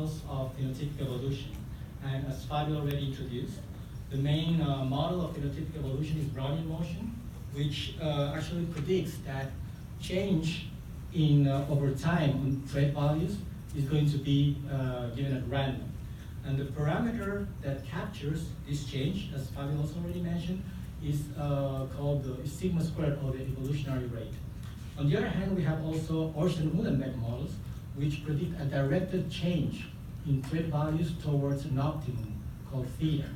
models of phenotypic evolution. And as Fabio already introduced, the main model of phenotypic evolution is Brownian motion, which actually predicts that change in over time on trait values is going to be given at random. And the parameter that captures this change, as Fabio also already mentioned, is called the sigma squared, or the evolutionary rate. On the other hand, we have also Orson-Uhlenbeck models, which predict a directed change in trait values towards an optimum called theta.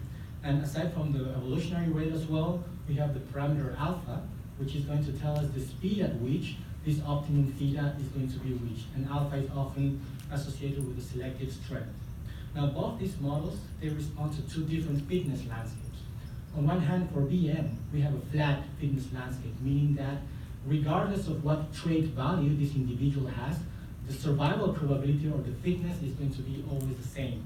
And aside from the evolutionary rate as well, we have the parameter alpha, which is going to tell us the speed at which this optimum theta is going to be reached. And alpha is often associated with the selective strength. Now, both these models, they respond to two different fitness landscapes. On one hand, for BM, we have a flat fitness landscape, meaning that regardless of what trait value this individual has, the survival probability or the fitness is going to be always the same.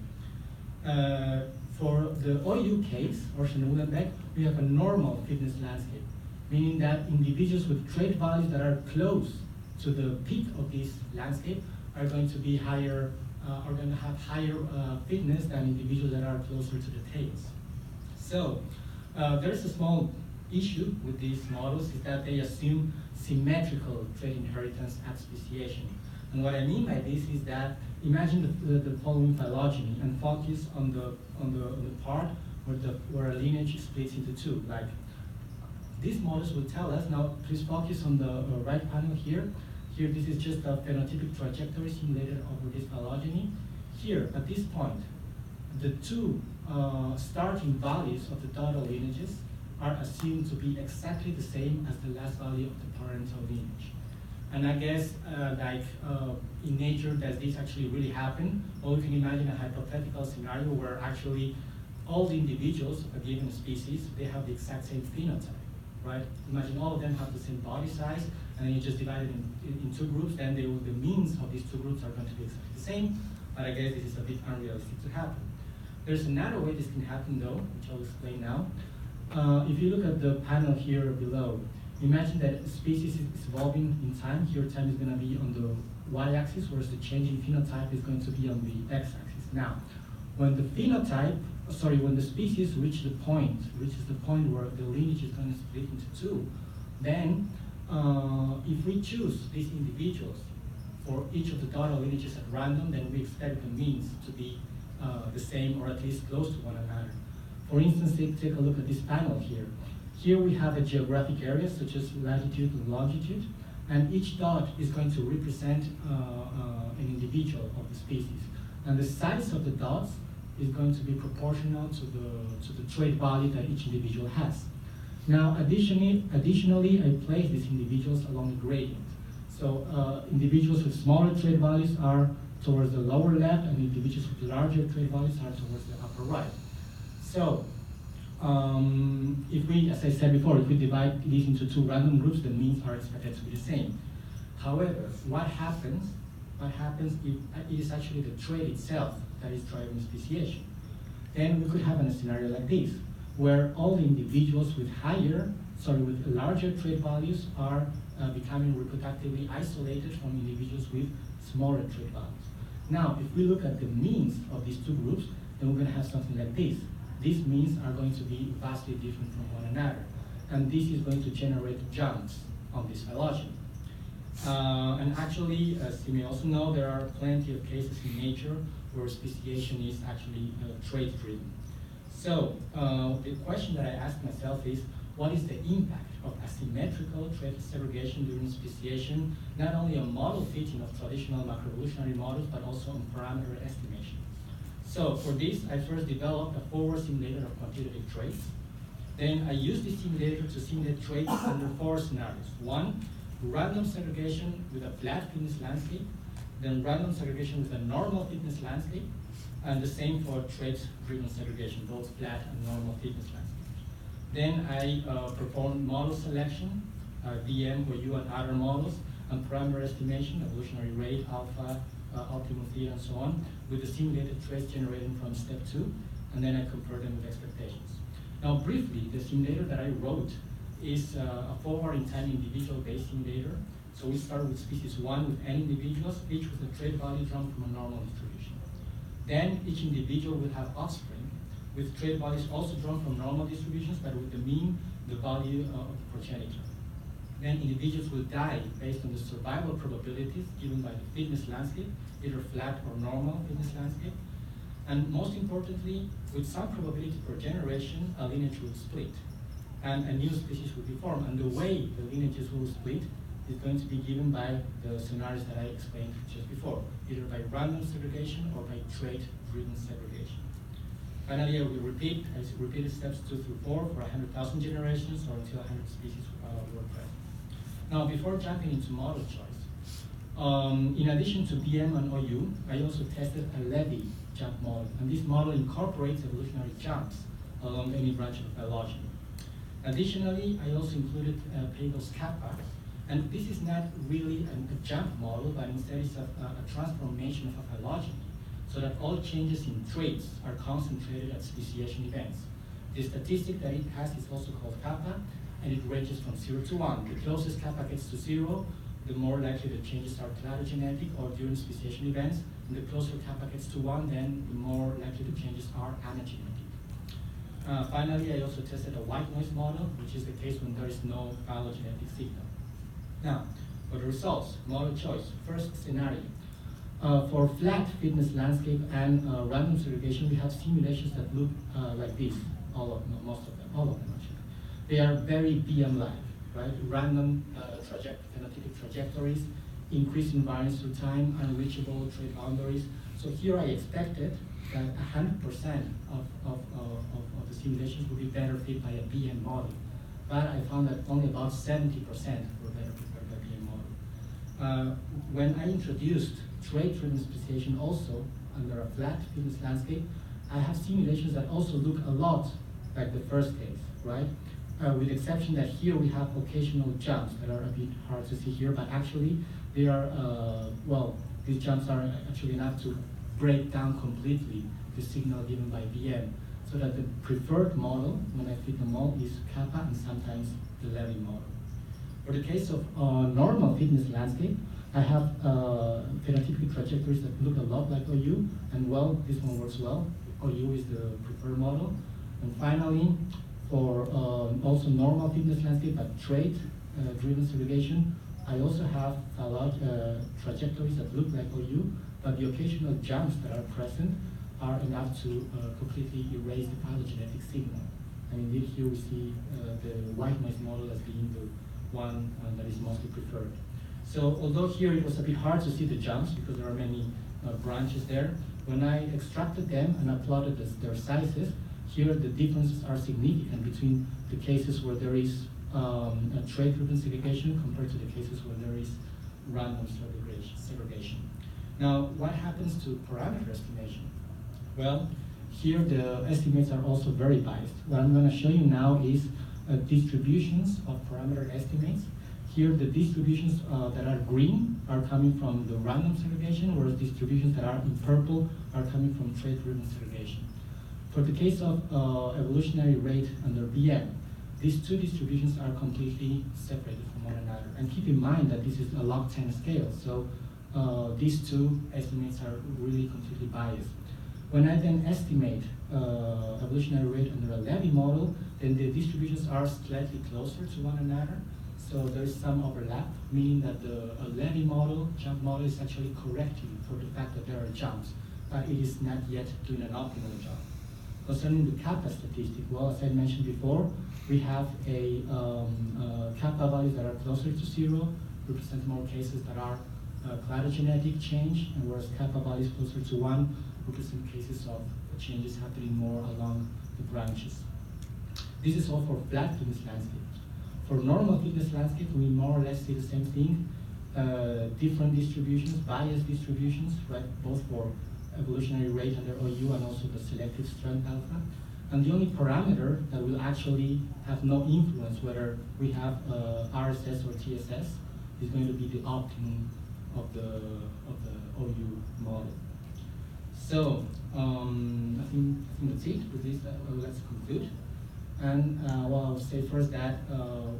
For the OU case, Orson-Uhlenbeck, we have a normal fitness landscape, meaning that individuals with trait values that are close to the peak of this landscape are going to be higher, are going to have higher fitness than individuals that are closer to the tails. So there's a small issue with these models, is that they assume symmetrical trait inheritance at speciation. And what I mean by this is that imagine the following phylogeny and focus on the part where a lineage splits into two. Like these models will tell us. Now, please focus on the right panel here. Here, this is just a phenotypic trajectory simulated over this phylogeny. Here, at this point, the two starting values of the total lineages are assumed to be exactly the same as the last value of the parental lineage. And I guess, in nature, does this actually really happen? Or we can imagine a hypothetical scenario where actually all the individuals of a given species, they have the exact same phenotype, right? Imagine all of them have the same body size, and then you just divide it in two groups, then the means of these two groups are going to be exactly the same, but I guess this is a bit unrealistic to happen. There's another way this can happen though, which I'll explain now. If you look at the panel here below, imagine that a species is evolving in time. Here time is going to be on the y-axis, whereas the change in phenotype is going to be on the x-axis. Now, when the species reaches the point where the lineage is going to split into two, then if we choose these individuals for each of the total lineages at random, then we expect the means to be the same, or at least close to one another. For instance, take a look at this panel here. Here we have a geographic area such as latitude and longitude, and each dot is going to represent an individual of the species. And the size of the dots is going to be proportional to the trait value that each individual has. Now, additionally, I place these individuals along the gradient. So individuals with smaller trait values are towards the lower left, and individuals with larger trait values are towards the upper right. So if we, as I said before, if we divide these into two random groups, the means are expected to be the same. However, what happens if it is actually the trait itself that is driving speciation? Then we could have a scenario like this, where all the individuals with larger trait values are becoming reproductively isolated from individuals with smaller trait values. Now, if we look at the means of these two groups, then we're going to have something like this. These means are going to be vastly different from one another, and this is going to generate jumps on this phylogeny. And actually, as you may also know, there are plenty of cases in nature where speciation is actually trait-driven. So the question that I ask myself is, what is the impact of asymmetrical trait segregation during speciation, not only on model fitting of traditional macroevolutionary models, but also on parameter estimation? So for this, I first developed a forward simulator of quantitative traits. Then I used this simulator to simulate traits under 4 scenarios. 1, random segregation with a flat fitness landscape, then random segregation with a normal fitness landscape, and the same for trait-driven segregation, both flat and normal fitness landscapes. Then I performed model selection, VM, OU, and other models, and parameter estimation, evolutionary rate, alpha, optimum theta, and so on, with the simulated traits generated from step 2, and then I compared them with expectations. Now, briefly, the simulator that I wrote is a forward-in-time individual-based simulator. So we start with species 1 with n individuals, each with a trait value drawn from a normal distribution. Then each individual will have offspring with trait values also drawn from normal distributions, but with the mean, the value of the progenitor. Then individuals will die based on the survival probabilities given by the fitness landscape, either flat or normal fitness landscape. And most importantly, with some probability per generation, a lineage will split and a new species will be formed. And the way the lineages will split is going to be given by the scenarios that I explained just before, either by random segregation or by trait-driven segregation. Finally, I will repeat steps 2 through 4 for 100,000 generations or until 100 species were present. Now, before jumping into model choice, in addition to BM and OU, I also tested a Levy jump model, and this model incorporates evolutionary jumps along any branch of phylogeny. Additionally, I also included Pagel's kappa, and this is not really a jump model, but instead it's a transformation of a phylogeny, so that all changes in traits are concentrated at speciation events. The statistic that it has is also called kappa, and it ranges from 0 to 1. The closest kappa gets to 0, the more likely the changes are cladogenetic or during speciation events, and the closer kappa gets to 1, then the more likely the changes are anagenetic. Finally, I also tested a white noise model, which is the case when there is no phylogenetic signal. Now, for the results, model choice. First scenario. For flat fitness landscape and random segregation, we have simulations that look like this, most of them, all of them actually. They are very BM-like, right? Random phenotypic trajectories, increasing variance through time, unreachable trait boundaries. So here I expected that 100% of the simulations would be better fit by a BM model. But I found that only about 70% were better prepared by BM model. When I introduced trait-driven speciation also under a flat fitness landscape, I have simulations that also look a lot like the first case, right? With the exception that here we have occasional jumps that are a bit hard to see here, but actually they are, these jumps are actually enough to break down completely the signal given by BM, so that the preferred model, when I fit them all, is kappa and sometimes the Levy model. For the case of normal fitness landscape, I have phenotypic trajectories that look a lot like OU, and well, this one works well. OU is the preferred model. And finally, for also normal fitness landscape, but trait-driven segregation, I also have a lot trajectories that look like OU, but the occasional jumps that are present are enough to completely erase the phylogenetic signal. And indeed here we see the white noise model as being the one that is mostly preferred. So although here it was a bit hard to see the jumps because there are many branches there, when I extracted them and plotted their sizes, here the differences are significant between the cases where there is a trait-driven segregation compared to the cases where there is random segregation. Now, what happens to parameter estimation? Well, here the estimates are also very biased. What I'm going to show you now is distributions of parameter estimates. Here the distributions that are green are coming from the random segregation, whereas distributions that are in purple are coming from trait-driven segregation. For the case of evolutionary rate under BM, these two distributions are completely separated from one another. And keep in mind that this is a log 10 scale, so these two estimates are really completely biased. When I then estimate evolutionary rate under a Levy model, then the distributions are slightly closer to one another. So there is some overlap, meaning that the Levy model, jump model, is actually correcting for the fact that there are jumps, but it is not yet doing an optimal job. Concerning the kappa statistic, well, as I mentioned before, we have a kappa values that are closer to 0, represent more cases that are cladogenetic change, and whereas kappa values closer to 1 represent cases of changes happening more along the branches. This is all for flat fitness landscapes. For normal fitness landscape, we more or less see the same thing, different distributions, biased distributions, right, both for evolutionary rate under OU and also the selective strength alpha. And the only parameter that will actually have no influence whether we have RSS or TSS is going to be the optimum of the OU model. So I think that's it. With this, let's conclude. And well, I'll say first that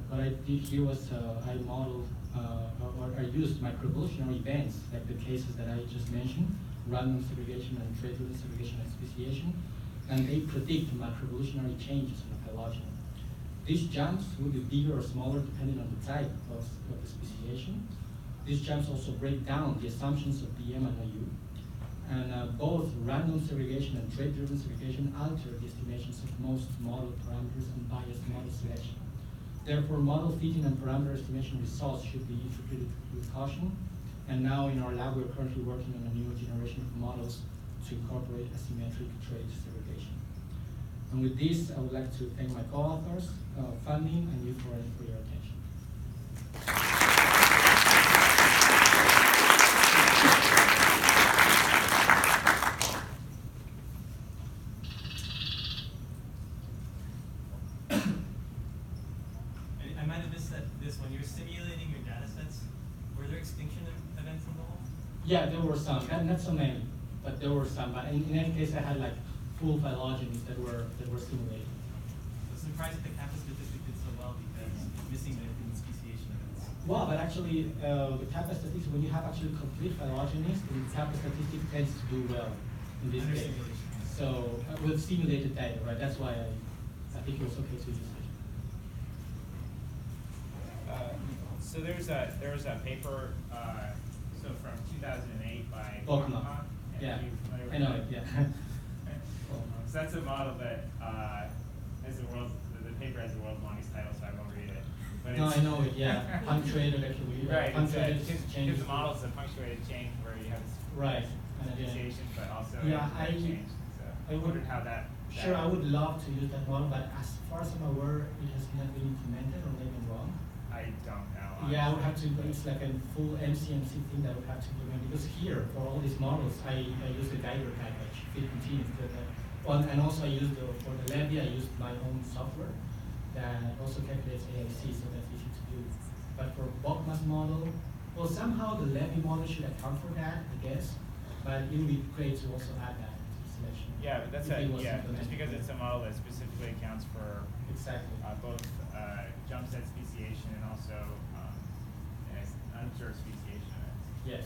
what I did here was I modeled or I used microevolutionary events like the cases that I just mentioned, random segregation and trait trait-driven segregation and speciation, and they predict macroevolutionary changes in the phylogeny. These jumps will be bigger or smaller depending on the type of the speciation. These jumps also break down the assumptions of BM and OU. And both random segregation and trait-driven segregation alter the estimations of most model parameters and biased model selection. Therefore, model fitting and parameter estimation results should be interpreted with caution. And now in our lab, we're currently working on a new generation of models to incorporate asymmetric trait segregation. And with this, I would like to thank my co-authors, funding, and you for your attention. I might have missed this when you were simulating your data sets. Were there extinction events involved? Yeah, there were some, not so many, but there were some. But in any case, I had like full phylogenies that were simulated. I was surprised that the kappa statistic did so well because missing the speciation events. Well, but actually, the kappa statistics, when you have actually complete phylogenies, the kappa statistic tends to do well in this Under case. simulation. So with simulated data, right? That's why I think it was okay to use it. So there was a paper from 2008 by Duchen. Yeah, I know it. Yeah. So that's a model that has the paper has the world's longest title, so I won't read it. But No, I know it. Yeah, punctuated actually. Right, Punctuated because change. the model is a punctuated change where you have Right. differentiation, but also Yeah, change. So I would- wondered how that. Sure, I would love to use that model, but as far as I'm aware, it has not been implemented, or maybe I'm wrong. I don't know. Yeah, I would have to, it's like a full MCMC thing that I would have to implement, because here, for all these models, I use the Geiger package, 15 instead of, well, and also I use for the Levy, I used my own software that also calculates AIC, so that's easy to do. But for Bachman's model, well, somehow the Levy model should account for that, I guess, but it would be great to also add that to the selection. Yeah, but that's if it was just implemented. because it's a model that specifically accounts for Exactly. both jump set speciation and also unobserved speciation. Yes.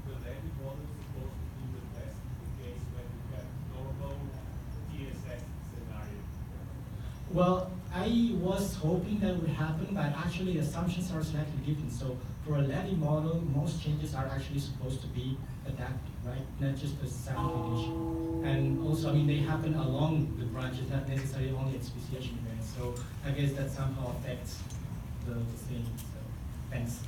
The Levy model is supposed to be the best in the case when you have normal TSS scenario. Well, I was hoping that would happen, but actually the assumptions are slightly different. So for a Levy model, most changes are actually supposed to be adaptive, right? Not just a sample issue. And also, I mean, they happen along the branches, not necessarily only at speciation events. So I guess that somehow affects the thing. So thanks.